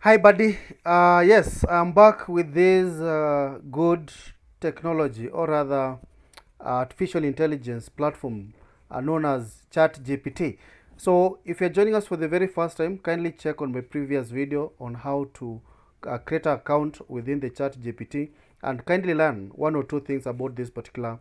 Hi, buddy. Yes, I'm back with this good technology, or rather, artificial intelligence platform known as ChatGPT. So, if you're joining us for the very first time, kindly check on my previous video on how to create an account within the ChatGPT and kindly learn one or two things about this particular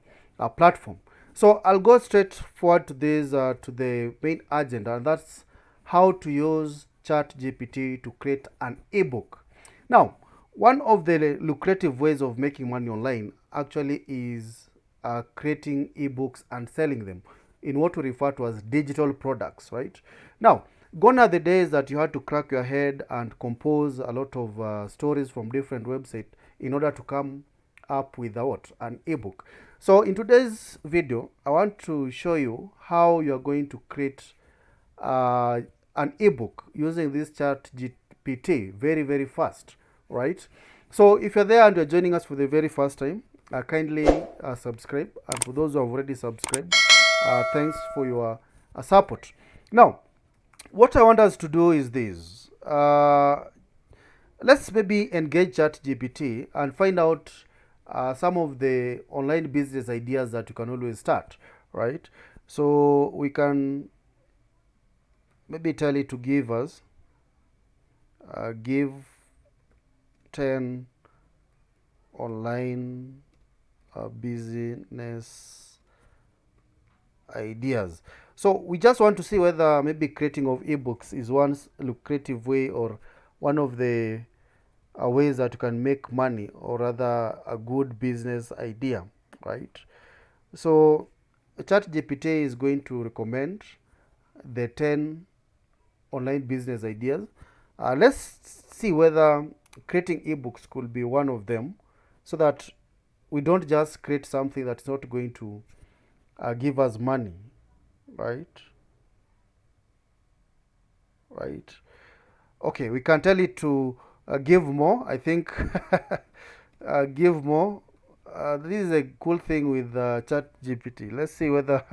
platform. So, I'll go straight forward to this to the main agenda, and that's how to use ChatGPT to create an ebook. Now, one of the lucrative ways of making money online actually is creating ebooks and selling them in what we refer to as digital products, right? Now, gone are the days that you had to crack your head and compose a lot of stories from different websites in order to come up with what? An ebook. So in today's video, I want to show you how you're going to create uh, an ebook using this chat GPT very fast, right? So if you're there and you're joining us for the very first time, kindly subscribe, and for those who have already subscribed, thanks for your support. Now, what I want us to do is this. Let's maybe engage ChatGPT and find out some of the online business ideas that you can always start, right? So we can maybe tell it to give us give 10 online business ideas. So we just want to see whether maybe creating of ebooks is one lucrative way, or one of the ways that you can make money, or rather a good business idea, right? So ChatGPT is going to recommend the 10 online business ideas. Let's see whether creating ebooks could be one of them, so that we don't just create something that's not going to give us money, right? Right. Okay, we can tell it to give more. I think give more. This is a cool thing with Chat GPT. Let's see whether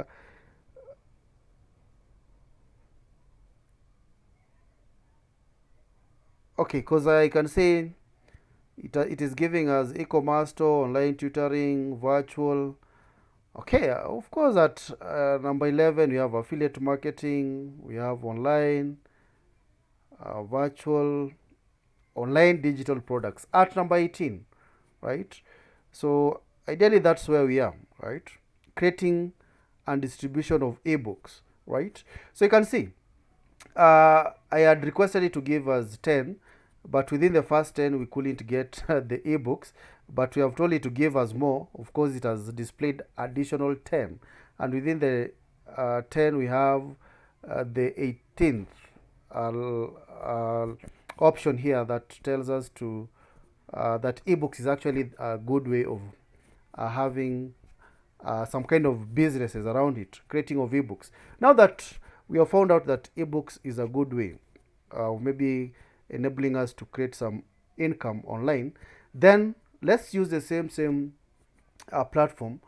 okay, because I can say it is giving us e-commerce store, online tutoring, virtual. Okay, of course, at number 11, we have affiliate marketing, we have online, virtual, online digital products. At number 18, right? So, ideally, that's where we are, right? Creating and distribution of ebooks, right? So, you can see I had requested it to give us 10, but within the first 10, we couldn't get the ebooks. But we have told it to give us more. Of course, it has displayed additional 10. And within the 10, we have the 18th uh, uh, option here that tells us to that ebooks is actually a good way of having some kind of businesses around it, creating of ebooks. Now that we have found out that ebooks is a good way, maybe enabling us to create some income online, then let's use the same platform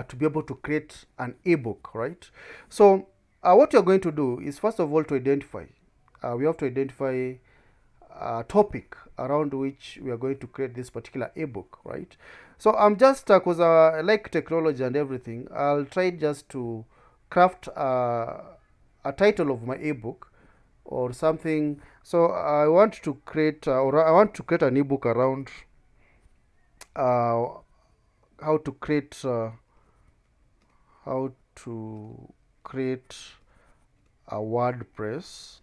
to be able to create an ebook, right? So what you're going to do is first of all to identify. We have to identify topic around which we are going to create this particular ebook, right? So I'm just because I like technology and everything, I'll try just to craft a title of my ebook or something. So I want to create or I want to create an ebook around uh, how to create how to create a WordPress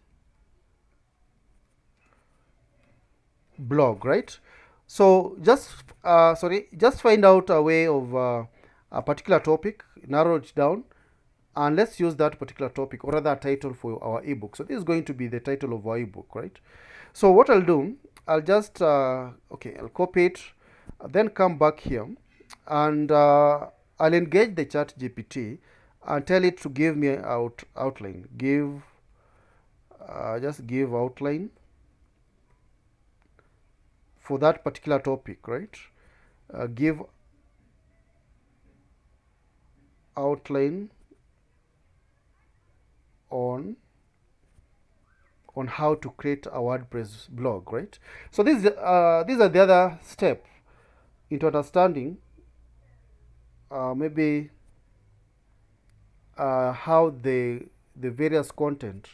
blog, right? So just just find out a way of a particular topic, narrow it down, and let's use that particular topic or rather title for our ebook. So this is going to be the title of our ebook, right? So what I'll do, I'll just okay, I'll copy it, then come back here, and I'll engage the Chat GPT and tell it to give me outline. Give just give outline for that particular topic, right? Give outline on on how to create a WordPress blog, right? So these are the other step into understanding maybe how the various content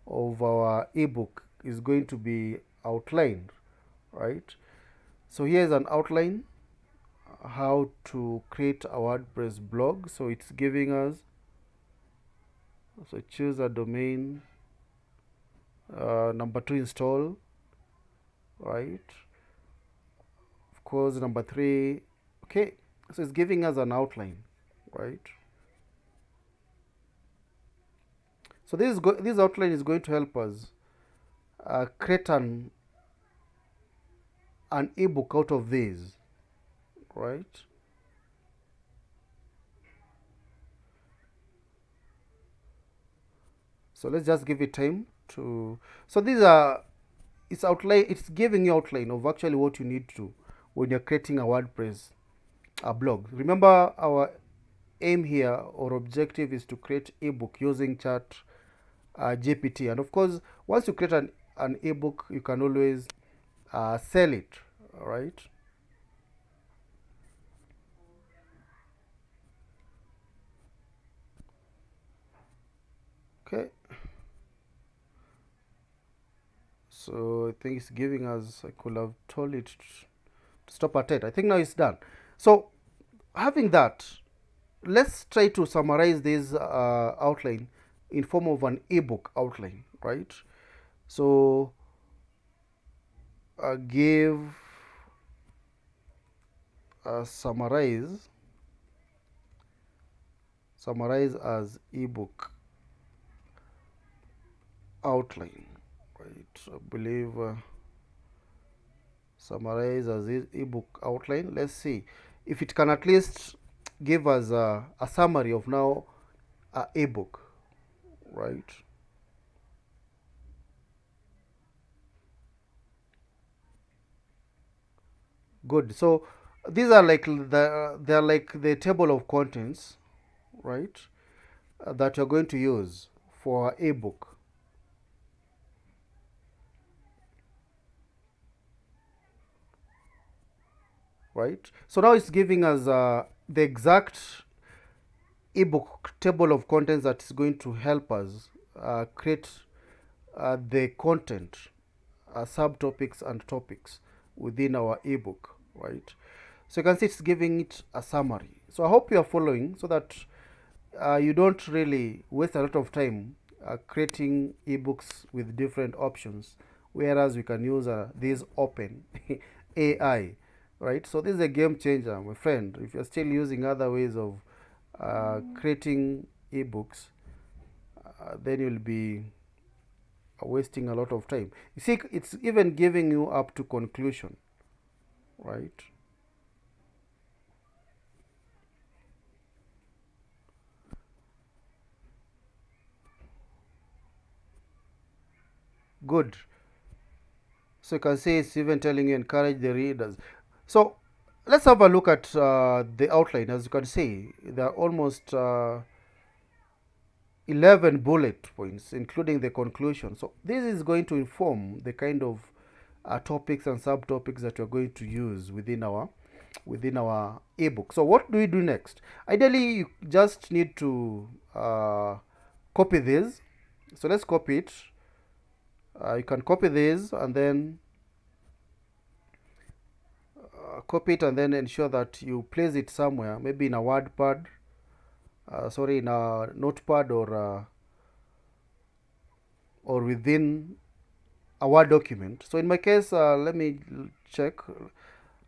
of our ebook is going to be outlined, right? So here's an outline how to create a WordPress blog. So it's giving us, so choose a domain, number 2 install, right? Of course, number 3, okay. So it's giving us an outline, right? So this outline is going to help us create an ebook out of this, right? So let's just give it time to. So these are, it's outline. It's giving you outline of actually what you need to when you're creating a WordPress blog. Remember, our aim here or objective is to create ebook using Chat GPT, and of course, once you create an ebook, you can always sell it, right? Okay. So I think it's giving us. I could have told it to stop at 8. I think now it's done. So having that, let's try to summarize this outline in form of an ebook outline, right? So give summarize as ebook outline, right? I believe summarize as ebook outline. Let's see if it can at least give us a summary of now a ebook, right? Good. So these are like they're like the table of contents, right? That you're going to use for our ebook, right? So now it's giving us the exact ebook table of contents that is going to help us create the content, subtopics and topics within our ebook, right? So you can see it's giving it a summary. So I hope you are following so that you don't really waste a lot of time creating ebooks with different options, whereas we can use this open AI, right? So this is a game changer, my friend. If you're still using other ways of creating ebooks, then you'll be wasting a lot of time. You see, it's even giving you up to conclusion, right? Good. So you can see it's even telling you encourage the readers. So let's have a look at the outline. As you can see, there are almost 11 bullet points, including the conclusion. So this is going to inform the kind of topics and subtopics that you're going to use within our ebook. So what do we do next? Ideally, you just need to copy this. So let's copy it. You can copy this and then copy it and then ensure that you place it somewhere, maybe in a WordPad, sorry, in a notepad or within a Word document. So in my case, let me check.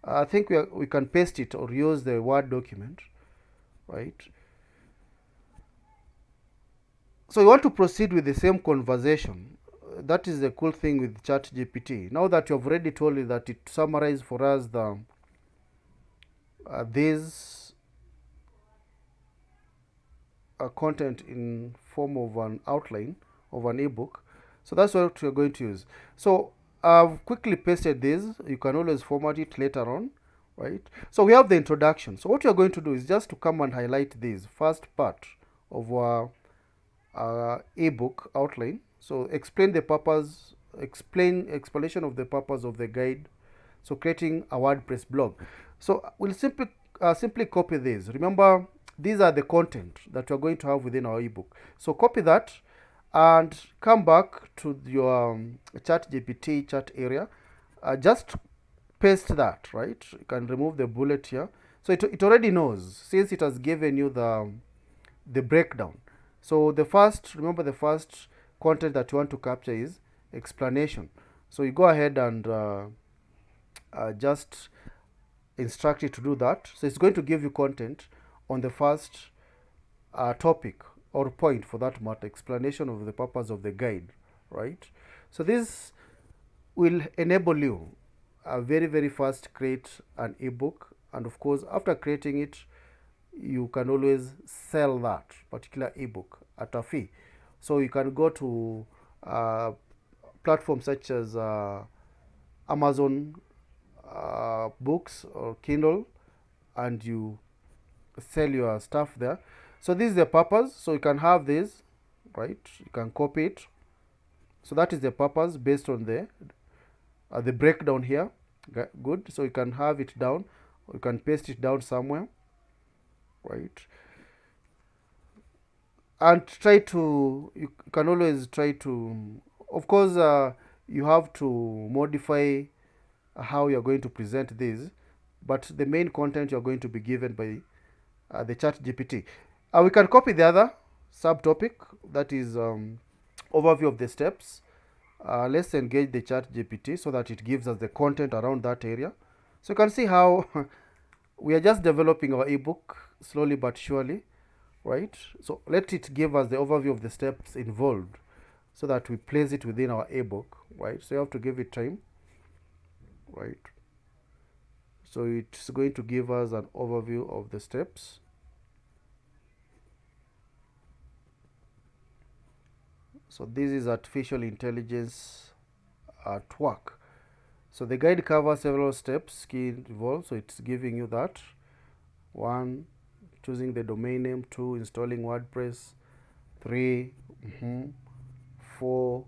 I think we can paste it or use the Word document, right? So you want to proceed with the same conversation. That is the cool thing with ChatGPT. Now that you have already told it that it summarized for us the this content in form of an outline of an ebook. So that's what we're going to use. So I've quickly pasted this. You can always format it later on, right? So we have the introduction. So what you're going to do is just to come and highlight this first part of our ebook outline. So explanation of the purpose of the guide. So creating a WordPress blog. So we'll simply copy this. Remember, these are the content that we're going to have within our ebook. So copy that and come back to your chat GPT chat area. Just paste that, right? You can remove the bullet here. So it already knows, since it has given you the breakdown. So remember the first content that you want to capture is explanation. So you go ahead and just instruct it to do that. So it's going to give you content on the first topic or point, for that matter, explanation of the purpose of the guide, right? So this will enable you very fast create an ebook, and of course after creating it you can always sell that particular ebook at a fee. So you can go to platforms such as Amazon books or Kindle, and you sell your stuff there. So this is the purpose. So you can have this, right? You can copy it. So that is the purpose based on the breakdown here. Good. So you can have it down, or you can paste it down somewhere, right? And try to, you can always try to, of course, you have to modify how you're going to present this, but the main content you're going to be given by the chat GPT. We can copy the other subtopic, that is overview of the steps. Let's engage the chat GPT so that it gives us the content around that area. So you can see how we are just developing our ebook slowly but surely, right? So let it give us the overview of the steps involved so that we place it within our ebook, right? So you have to give it time, right? So it's going to give us an overview of the steps. So this is artificial intelligence at work. So the guide covers several steps key involved. So it's giving you that. 1, choosing the domain name. 2, installing WordPress. 3, 4,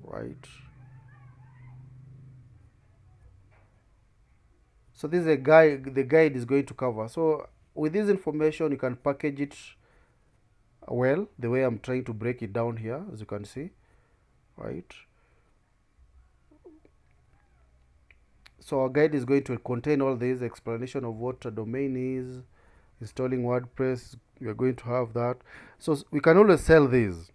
right? So this is a guide, the guide is going to cover. So with this information you can package it well, the way I'm trying to break it down here, as you can see, right? So our guide is going to contain all this explanation of what a domain is, installing WordPress. We are going to have that. So we can always sell these,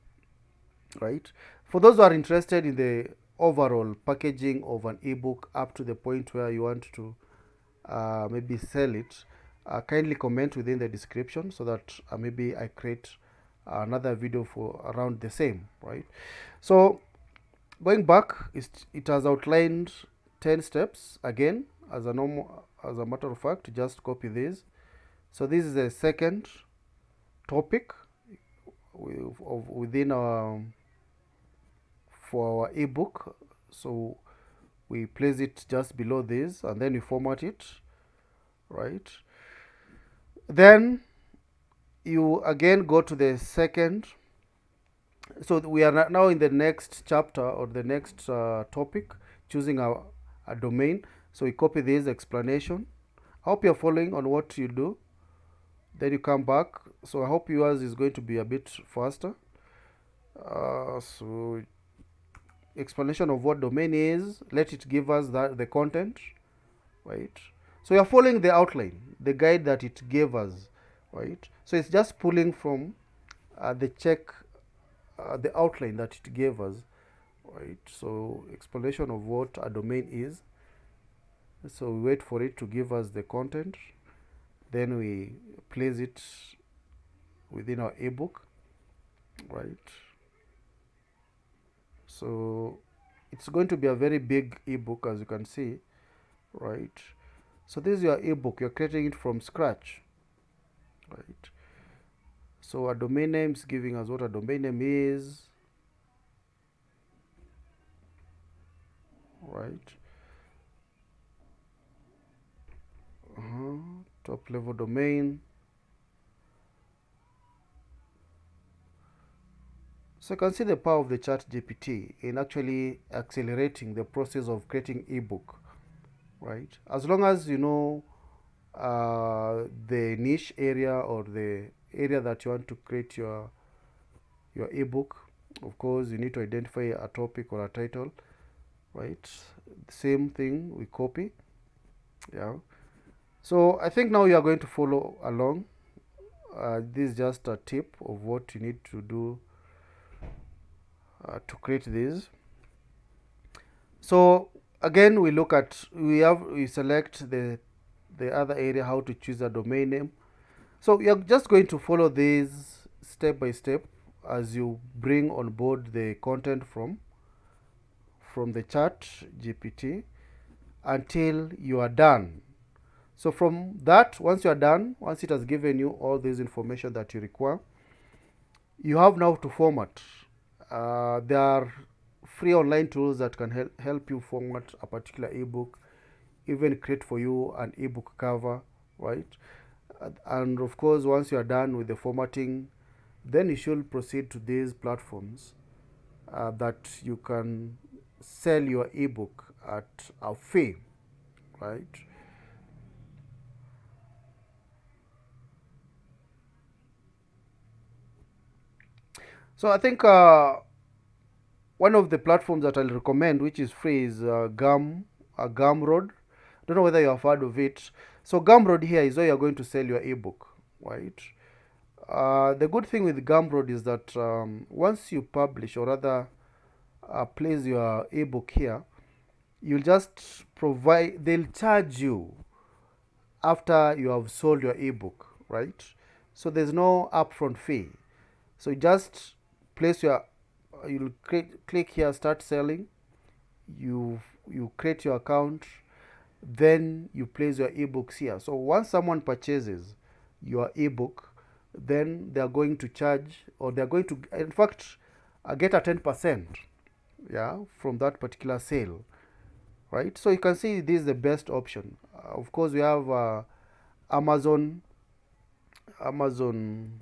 right? For those who are interested in the overall packaging of an ebook up to the point where you want to maybe sell it, kindly comment within the description so that maybe I create another video for around the same, right? So going back, it has outlined 10 steps again. As a matter of fact, just copy this. So this is the second topic within our for our ebook. So we place it just below this and then we format it, right? Then you again go to the second. So we are now in the next chapter or the next topic, choosing a domain. So we copy this explanation. I hope you're following on what you do. Then you come back. So I hope yours is going to be a bit faster. So explanation of what domain is, let it give us the content, right? So you're following the outline, the guide that it gave us, right? So it's just pulling from the outline that it gave us, right? So explanation of what a domain is. So we wait for it to give us the content, then we place it within our ebook, right? So it's going to be a very big ebook, as you can see, right? So this is your ebook, you're creating it from scratch, right? So a domain name is giving us what a domain name is, right? Top level domain. So you can see the power of the ChatGPT in actually accelerating the process of creating ebook, right? As long as you know the niche area or the area that you want to create your ebook. Of course, you need to identify a topic or a title, right? Same thing, we copy. Yeah. So I think now you are going to follow along. This is just a tip of what you need to do to create this. So again, we select the other area, how to choose a domain name. So you're just going to follow this step by step as you bring on board the content from the chat GPT until you are done. So from that, once you are done, once it has given you all this information that you require, you have now to format. There are free online tools that can help you format a particular ebook, even create for you an ebook cover, right? And of course, once you are done with the formatting, then you should proceed to these platforms that you can sell your ebook at a fee, right? So I think one of the platforms that I'll recommend, which is free, is Gumroad. Don't know whether you have heard of it. So Gumroad here is where you're going to sell your ebook, right? The good thing with Gumroad is that once you publish, or rather place your ebook here, you'll just provide. They'll charge you after you have sold your ebook, right? So there's no upfront fee. So you just place your, you'll click here, start selling. You create your account, then you place your ebooks here. So once someone purchases your ebook, then they are going to charge, or they are going to, in fact, get a 10%, yeah, from that particular sale, right? So you can see this is the best option. Of course, we have Amazon, Amazon,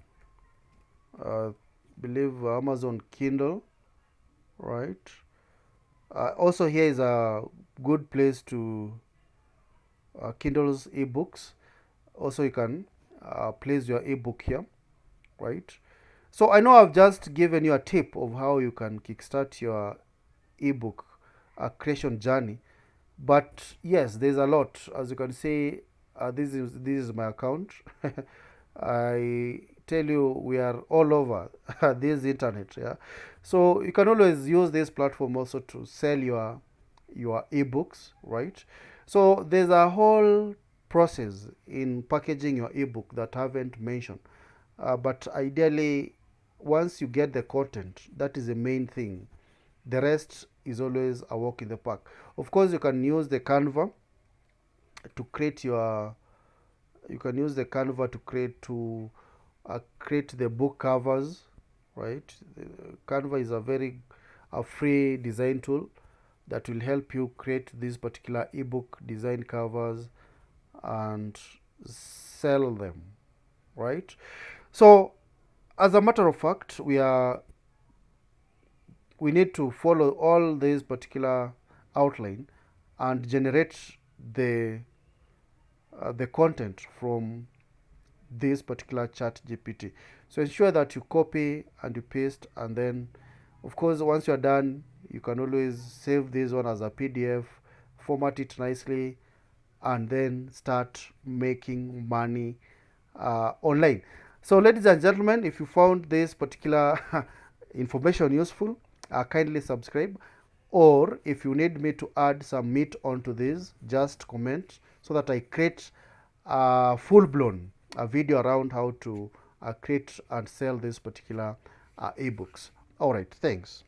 uh, believe Amazon Kindle, right? Also, here is a good place to Kindle's ebooks. Also, you can place your ebook here, right? So I know I've just given you a tip of how you can kickstart your ebook creation journey, but yes, there's a lot. As you can see, this is my account. I tell you, we are all over this internet. Yeah, so you can always use this platform also to sell your ebooks, right? So there's a whole process in packaging your ebook that I haven't mentioned, but ideally, once you get the content, that is the main thing. The rest is always a walk in the park. Of course, you can use the Canva to create your. You can use the Canva to create the book covers, right? Canva is a free design tool that will help you create these particular ebook design covers and sell them, right? So, as a matter of fact, we need to follow all these particular outline and generate the the content from this particular chat GPT. So ensure that you copy and you paste, and then of course once you're done, you can always save this one as a PDF, format it nicely, and then start making money online. So ladies and gentlemen, if you found this particular information useful, kindly subscribe, or if you need me to add some meat onto this, just comment so that I create a full-blown video around how to create and sell this particular ebooks. All right, thanks.